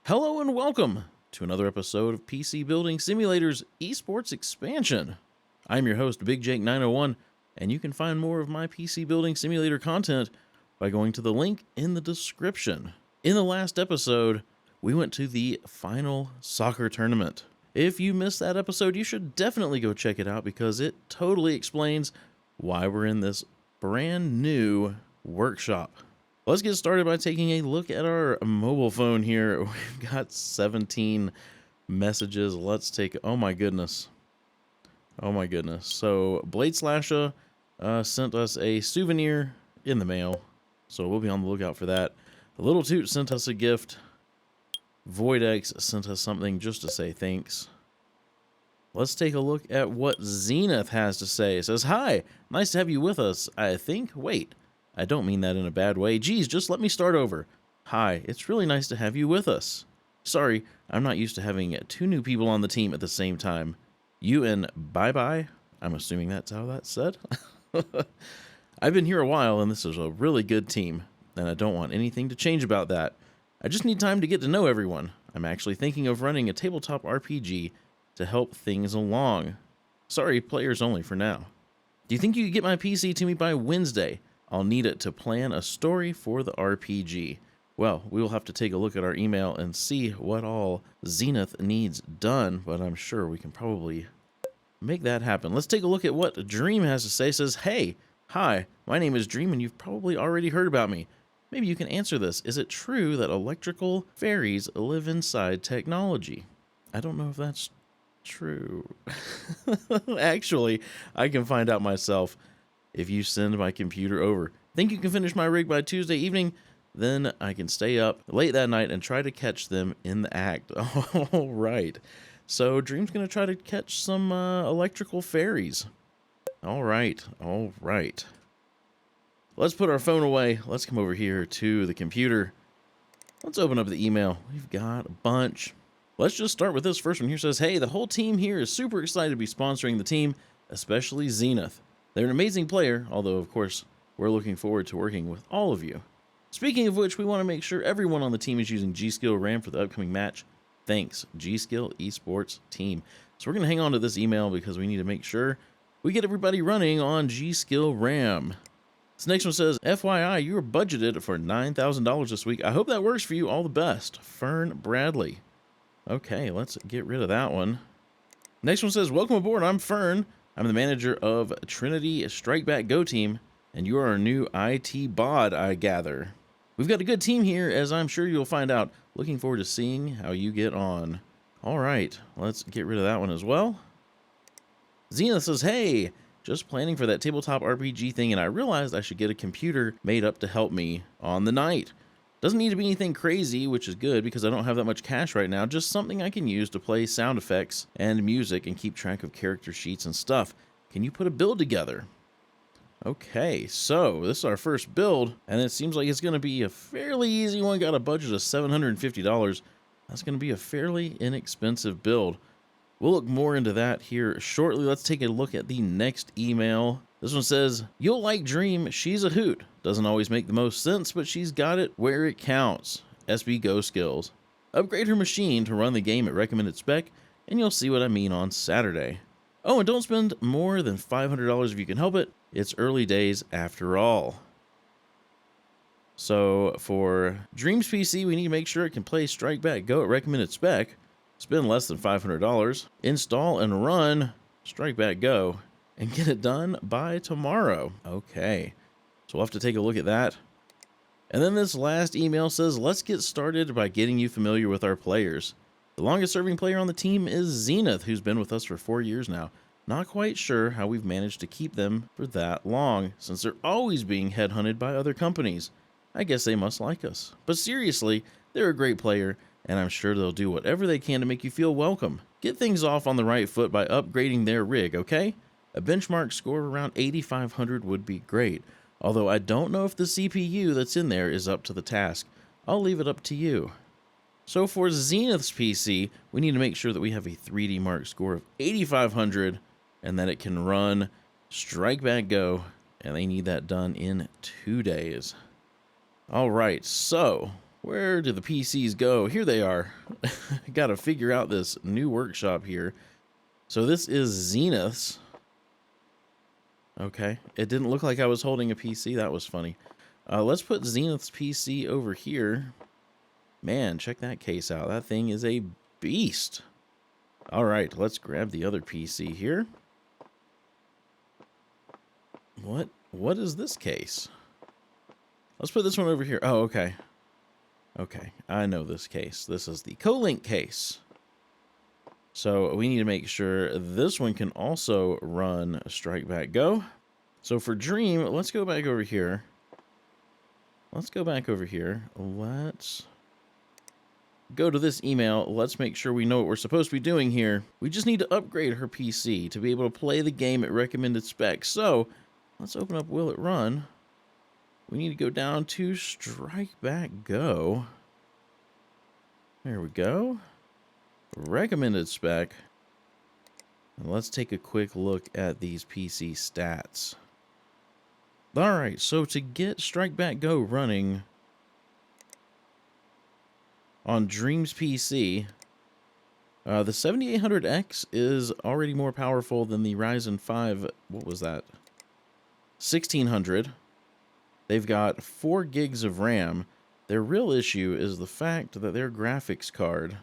Hello and welcome to another episode of PC Building Simulator's Esports Expansion. I'm your host, Big Jake 901, and you can find more of my PC Building Simulator content by going to the link in the description. In the last episode, we went to the final soccer tournament. If you missed that episode, you should definitely go check it out because it totally explains why we're in this brand new workshop. Let's get started by taking a look at our mobile phone here. We've got 17 messages. Let's take, oh my goodness. So Blade Slasher sent us a souvenir in the mail, so we'll be on the lookout for that. The Little Toot sent us a gift. Voidex sent us something just to say thanks. Let's take a look at what Zenith has to say. It says, "Hi, nice to have you with us. I think, wait. I don't mean that in a bad way. Geez, just let me start over. Hi, it's really nice to have you with us. Sorry, I'm not used to having two new people on the team at the same time. You and bye-bye." I'm assuming that's how that's said. I've been here a while, and this is a really good team, and I don't want anything to change about that. I just need time to get to know everyone. I'm actually thinking of running a tabletop RPG to help things along. Sorry, players only for now. Do you think you could get my PC to me by Wednesday? I'll need it to plan a story for the RPG. Well, we will have to take a look at our email and see what all Zenith needs done, but I'm sure we can probably make that happen. Let's take a look at what Dream has to say. It says, "Hey, hi, my name is Dream and you've probably already heard about me. Maybe you can answer this. Is it true that electrical fairies live inside technology?" I don't know if that's true. Actually, I can find out myself if you send my computer over. Think you can finish my rig by Tuesday evening? Then I can stay up late that night and try to catch them in the act. All right. So Dream's going to try to catch some electrical fairies. All right. Let's put our phone away. Let's come over here to the computer. Let's open up the email. We've got a bunch. Let's just start with this first one here. It says, "Hey, the whole team here is super excited to be sponsoring the team, especially Zenith. They're an amazing player, although, of course, we're looking forward to working with all of you. Speaking of which, we want to make sure everyone on the team is using G-Skill RAM for the upcoming match. Thanks, G-Skill Esports Team." So we're going to hang on to this email because we need to make sure we get everybody running on G-Skill RAM. This next one says, "FYI, you are budgeted for $9,000 this week. I hope that works for you. All the best. Fern Bradley." Okay, let's get rid of that one. Next one says, "Welcome aboard. I'm Fern. I'm the manager of Trinity Strike Back Go team, and you are our new IT bod, I gather. We've got a good team here, as I'm sure you'll find out. Looking forward to seeing how you get on." All right, let's get rid of that one as well. Zenith says, "Hey, just planning for that tabletop RPG thing, and I realized I should get a computer made up to help me on the night. Doesn't need to be anything crazy, which is good because I don't have that much cash right now. Just something I can use to play sound effects and music and keep track of character sheets and stuff. Can you put a build together?" Okay, so this is our first build, and it seems like it's going to be a fairly easy one. Got a budget of $750. That's going to be a fairly inexpensive build. We'll look more into that here shortly. Let's take a look at the next email. This one says, "You'll like Dream. She's a hoot. Doesn't always make the most sense, but she's got it where it counts. SB Go skills. Upgrade her machine to run the game at recommended spec, and you'll see what I mean on Saturday. Oh, and don't spend more than $500 if you can help it. It's early days after all." So for Dream's PC, we need to make sure it can play Strike Back Go at recommended spec. Spend less than $500. Install and run Strike Back Go and get it done by tomorrow. Okay, so we'll have to take a look at that. And then this last email says, "Let's get started by getting you familiar with our players. The longest serving player on the team is Zenith, who's been with us for 4 years now. Not quite sure how we've managed to keep them for that long, since they're always being headhunted by other companies. I guess they must like us. But seriously, they're a great player, and I'm sure they'll do whatever they can to make you feel welcome. Get things off on the right foot by upgrading their rig, okay? A benchmark score around 8,500 would be great, although I don't know if the CPU that's in there is up to the task. I'll leave it up to you." So for Zenith's PC, we need to make sure that we have a 3D Mark score of 8,500 and that it can run Strike Back Go, and they need that done in 2 days. All right, so Where do the PCs go? Here they are. Got to figure out this new workshop here. So this is Zenith's. Okay, it didn't look like I was holding a PC. That was funny. Let's put Zenith's PC over here. Man, check that case out. That thing is a beast. All right, let's grab the other PC here. What is this case? Let's put this one over here. Oh, okay. Okay, I know this case. This is the Co-Link case. So we need to make sure this one can also run Strike Back Go. So for Dream, let's go back over here. Let's go back over here. Let's go to this email. Let's make sure we know what we're supposed to be doing here. We just need to upgrade her PC to be able to play the game at recommended specs. So let's open up Will It Run. We need to go down to Strike Back Go. There we go. Recommended spec. And let's take a quick look at these PC stats. Alright, so to get Strike Back Go running on Dream's PC, the 7800X is already more powerful than the Ryzen 5, what was that? 1600. They've got 4 gigs of RAM. Their real issue is the fact that their graphics card,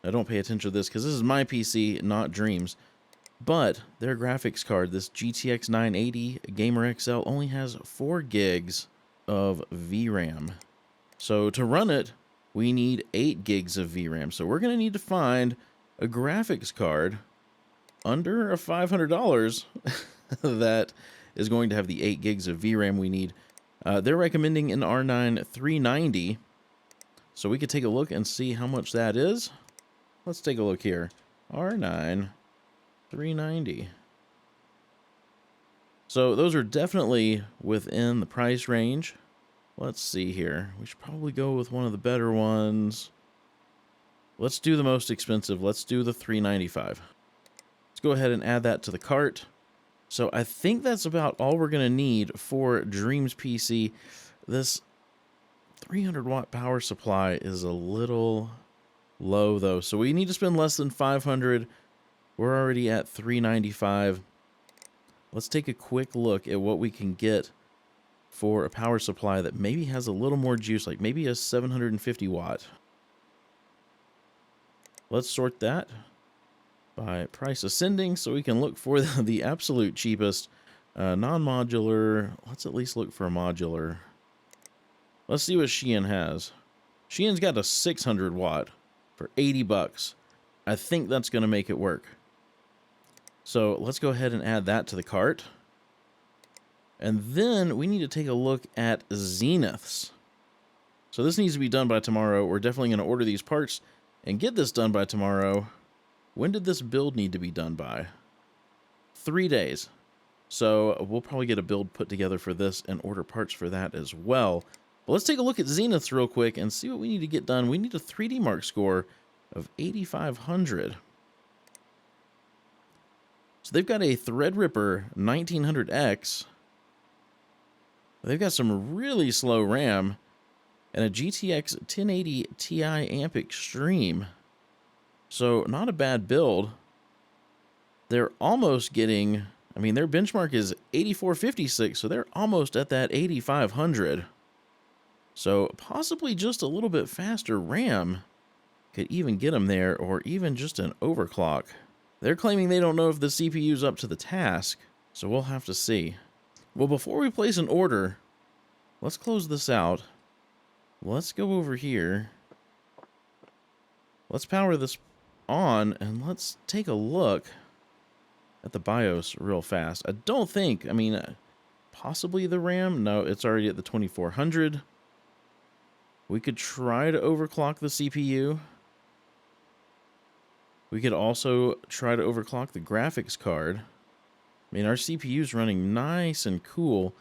now don't pay attention to this because this is my PC, not Dream's, but their graphics card, this GTX 980 Gamer XL, only has 4 gigs of VRAM. So to run it, we need 8 gigs of VRAM. So we're going to need to find a graphics card under $500 that is going to have the 8 gigs of VRAM we need. They're recommending an R9 390. So we could take a look and see how much that is. Let's take a look here. R9 390. So those are definitely within the price range. Let's see here. We should probably go with one of the better ones. Let's do the most expensive. Let's do the 395. Let's go ahead and add that to the cart. So I think that's about all we're going to need for Dream's PC. This 300 watt power supply is a little low though. So we need to spend less than 500. We're already at 395. Let's take a quick look at what we can get for a power supply that maybe has a little more juice, like maybe a 750 watt. Let's sort that by price ascending so we can look for the absolute cheapest. Non-modular, let's at least look for a modular. Let's see what Shein has. Shein's got a 600 watt for 80 bucks. I think that's going to make it work. So let's go ahead and add that to the cart. And then we need to take a look at Zenith's. So this needs to be done by tomorrow. We're definitely going to order these parts and get this done by tomorrow. When did this build need to be done by? 3 days. So we'll probably get a build put together for this and order parts for that as well. But let's take a look at Zenith's real quick and see what we need to get done. We need a 3D Mark score of 8,500. So they've got a Threadripper 1900X. They've got some really slow RAM and a GTX 1080 Ti Amp Extreme. So not a bad build. They're almost getting, I mean, their benchmark is 8456, so they're almost at that 8500. So possibly just a little bit faster RAM could even get them there, or even just an overclock. They're claiming they don't know if the CPU's up to the task, so we'll have to see. Well, before we place an order, let's close this out. Let's go over here. Let's power this on, and let's take a look at the BIOS real fast. I don't think, I mean, possibly the RAM. No, it's already at the 2400. We could try to overclock the CPU. We could also try to overclock the graphics card. I mean, our CPU's running nice and cool.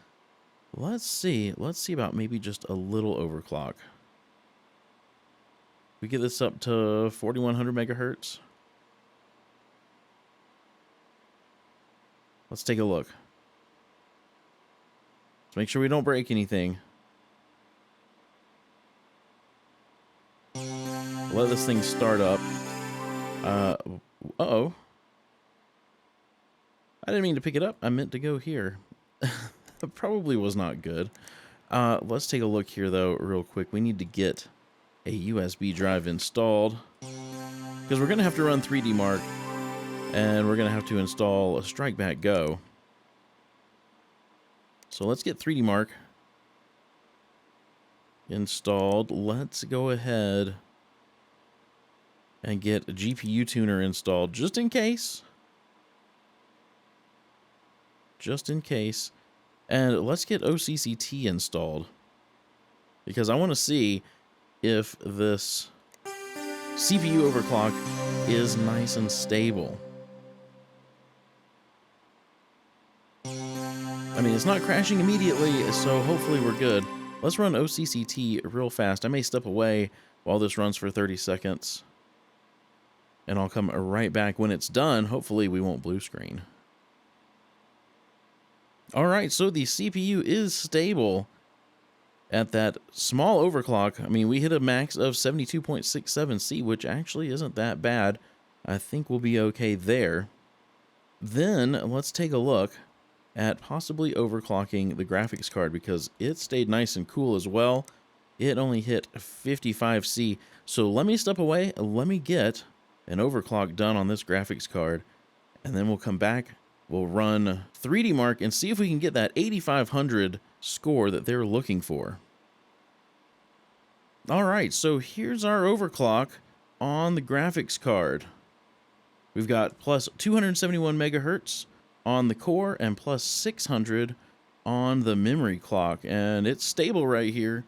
Let's see about maybe just a little overclock. We get this up to 4100 megahertz. Let's take a look. Let's make sure we don't break anything. let this thing start up. Uh-oh. I didn't mean to pick it up. I meant to go here. That probably was not good. Let's take a look here, though, real quick. We need to get a USB drive installed because we're going to have to run 3D Mark, and we're going to have to install a Strike Back Go. So let's get 3D Mark installed. Let's go ahead and get a GPU tuner installed just in case. Just in case. And let's get OCCT installed because I want to see if this CPU overclock is nice and stable. I mean, it's not crashing immediately, so hopefully we're good. Let's run OCCT real fast. I may step away while this runs for 30 seconds. And I'll come right back when it's done. Hopefully we won't blue screen. All right, so the CPU is stable at that small overclock. I mean, we hit a max of 72.67C, which actually isn't that bad. I think we'll be okay there. Then let's take a look at possibly overclocking the graphics card because it stayed nice and cool as well. It only hit 55C. So let me step away. Let me get an overclock done on this graphics card, and then we'll come back. We'll run 3D Mark and see if we can get that 8500 score that they're looking for. All right, so here's our overclock on the graphics card. We've got plus 271 megahertz on the core and plus 600 on the memory clock, and it's stable right here.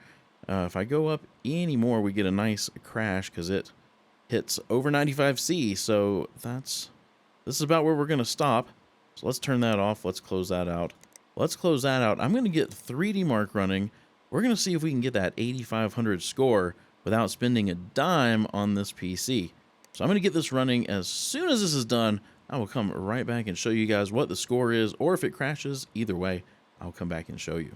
If I go up any more, we get a nice crash because it hits over 95C, so this is about where we're going to stop. So let's turn that off. Let's close that out. Let's close that out. I'm going to get 3D Mark running. We're going to see if we can get that 8500 score without spending a dime on this PC. So I'm going to get this running. As soon as this is done, I will come right back and show you guys what the score is, or if it crashes. Either way, I'll come back and show you.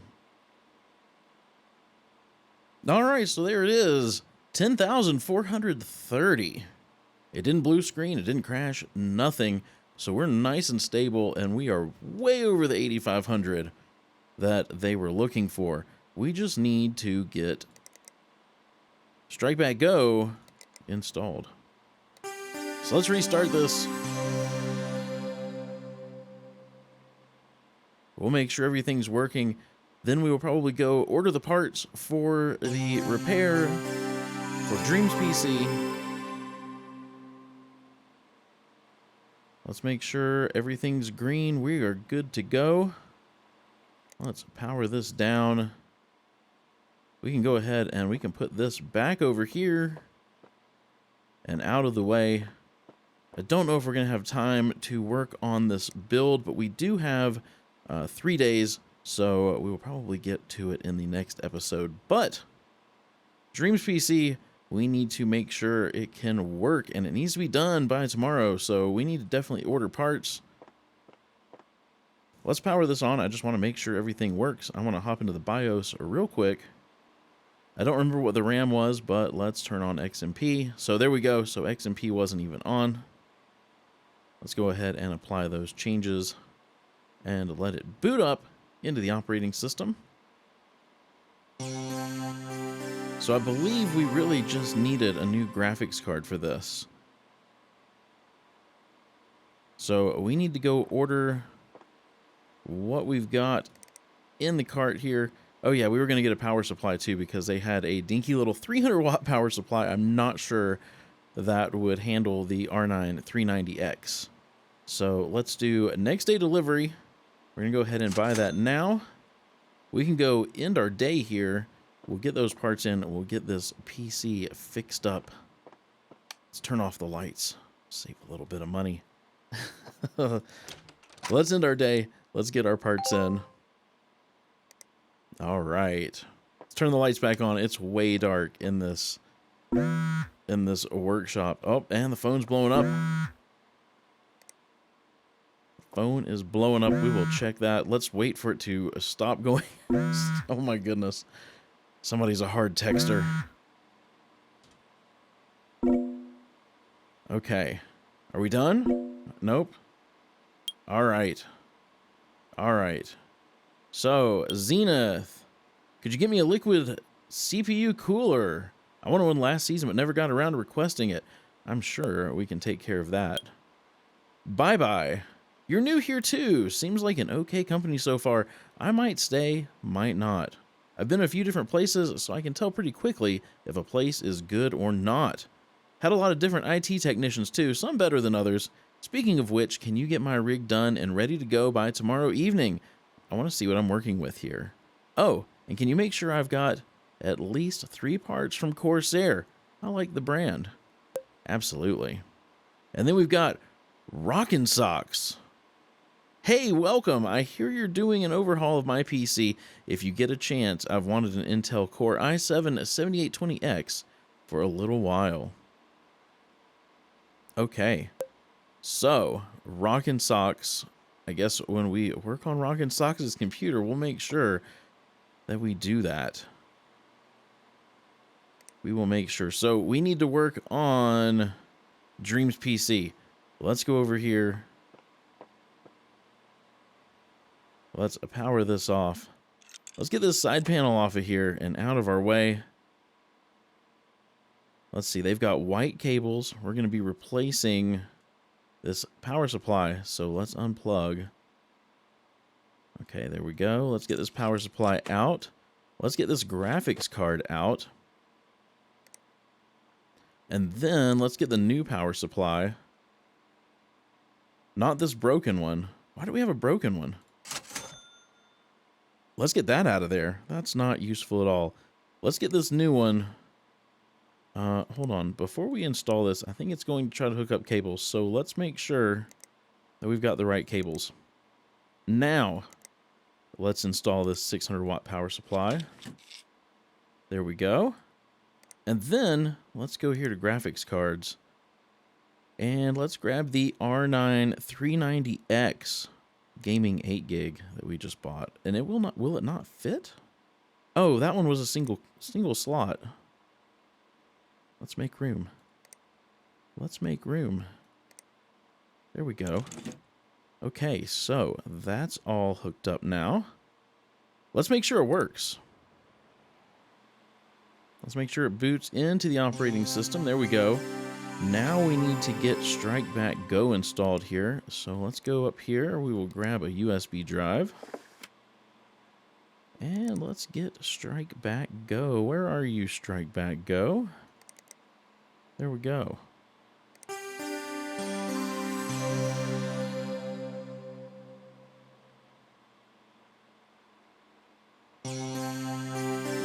All right, so there it is, 10,430. It didn't blue screen, it didn't crash, nothing. So we're nice and stable, and we are way over the 8500 that they were looking for. We just need to get Strike Back Go installed. So let's restart this. We'll make sure everything's working. Then we will probably go order the parts for the repair for Dreams PC. Let's make sure everything's green. We are good to go. Let's power this down. We can go ahead and we can put this back over here and out of the way. I don't know if we're going to have time to work on this build, but we do have 3 days, so we will probably get to it in the next episode. But Dreams PC, we need to make sure it can work, and it needs to be done by tomorrow, so we need to definitely order parts. Let's power this on. I just want to make sure everything works. I want to hop into the BIOS real quick. I don't remember what the RAM was, but let's turn on XMP. So there we go. So XMP wasn't even on. Let's go ahead and apply those changes and let it boot up into the operating system. So I believe we really just needed a new graphics card for this. So we need to go order what we've got in the cart here. Oh yeah, we were going to get a power supply too because they had a dinky little 300 watt power supply. I'm not sure that would handle the R9 390X. So let's do next day delivery. We're going to go ahead and buy that now. We can go end our day here. We'll get those parts in. We'll get this PC fixed up. Let's turn off the lights. Save a little bit of money. Let's end our day. Let's get our parts in. All right. Let's turn the lights back on. It's way dark in this workshop. Oh, and the phone's blowing up. Phone is blowing up. We will check that. Let's wait for it to stop going. Oh my goodness. Somebody's a hard texter. Okay. Are we done? Nope. All right. All right. So, Zenith, could you get me a liquid CPU cooler? I wanted one last season, but never got around to requesting it. I'm sure we can take care of that. Bye-bye. You're new here too. Seems like an okay company so far. I might stay, might not. I've been a few different places, so I can tell pretty quickly if a place is good or not. Had a lot of different IT technicians too, some better than others. Speaking of which, can you get my rig done and ready to go by tomorrow evening? I want to see what I'm working with here. Oh, and can you make sure I've got at least 3 parts from Corsair? I like the brand. Absolutely. And then we've got Rockin' Socks. Hey, welcome. I hear you're doing an overhaul of my PC. If you get a chance, I've wanted an Intel Core i7-7820X for a little while. Okay. So, Rockin' Socks. I guess when we work on Rockin' Socks' computer, we'll make sure that we do that. We will make sure. So, we need to work on Dream's PC. Let's go over here. Let's power this off. Let's get this side panel off of here and out of our way. Let's see, they've got white cables. We're going to be replacing this power supply, so let's unplug. Okay, there we go. Let's get this power supply out. Let's get this graphics card out. And then let's get the new power supply. Not this broken one. Why do we have a broken one? Let's get that out of there. That's not useful at all. Let's get this new one. Hold on. Before we install this, I think it's going to try to hook up cables. So let's make sure that we've got the right cables. Now, let's install this 600 watt power supply. There we go. And then let's go here to graphics cards. And let's grab the R9 390X gaming 8 gig that we just bought. And it will it not fit? Oh, that one was a single slot. Let's make room. Let's make room. There we go. Okay, so that's all hooked up now. Let's make sure it works. Let's make sure it boots into the operating system. There we go. Now we need to get Strike Back Go installed here. So let's go up here. We will grab a USB drive. And let's get Strike Back Go. Where are you, Strike Back Go? There we go.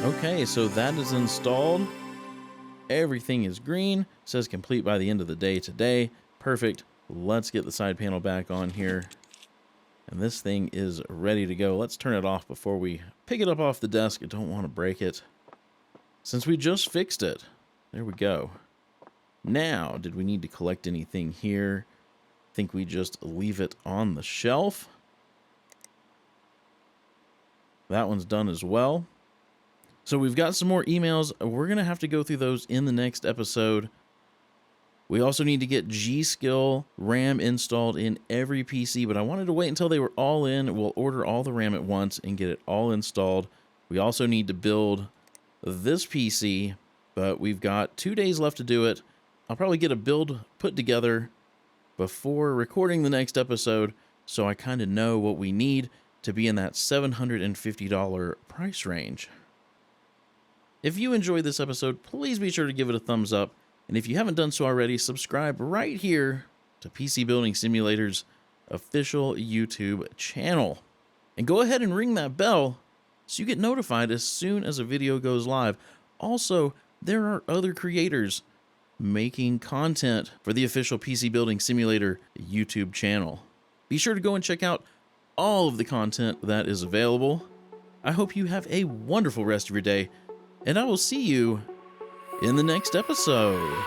Okay, so that is installed. Everything is green. It says complete by the end of the day today. Perfect. Let's get the side panel back on here. And this thing is ready to go. Let's turn it off before we pick it up off the desk. I don't want to break it, since we just fixed it. There we go. Now, did we need to collect anything here? I think we just leave it on the shelf. That one's done as well. So we've got some more emails. We're going to have to go through those in the next episode. We also need to get G-Skill RAM installed in every PC, but I wanted to wait until they were all in. We'll order all the RAM at once and get it all installed. We also need to build this PC, but we've got 2 days left to do it. I'll probably get a build put together before recording the next episode, so I kind of know what we need to be in that $750 price range. If you enjoyed this episode, please be sure to give it a thumbs up. And if you haven't done so already, subscribe right here to PC Building Simulator's official YouTube channel. And go ahead and ring that bell so you get notified as soon as a video goes live. Also, there are other creators making content for the official PC Building Simulator YouTube channel. Be sure to go and check out all of the content that is available. I hope you have a wonderful rest of your day, and I will see you in the next episode.